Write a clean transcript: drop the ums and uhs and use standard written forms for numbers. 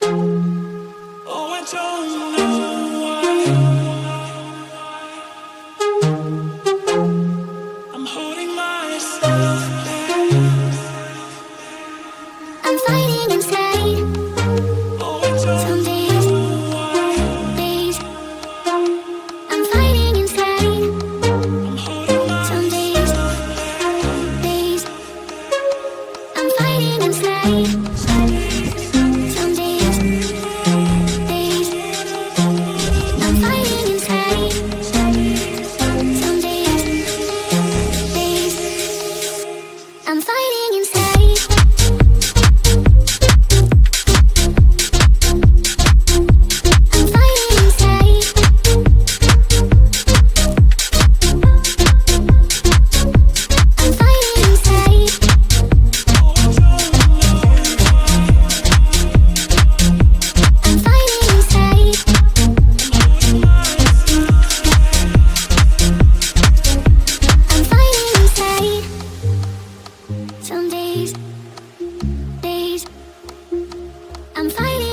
Oh, I don't know why I'm holding myself back. I'm fighting inside. Oh, I don't Some days, know why days. I'm fighting inside. I'm holding Some days, myself back. days. I'm fighting inside. Some days, days. I'm fighting inside. Some days, days. I'm fighting inside. I'm fighting inside. I'm fighting inside. I'm fighting inside. I'm fighting inside. Some days, days. I'm fighting.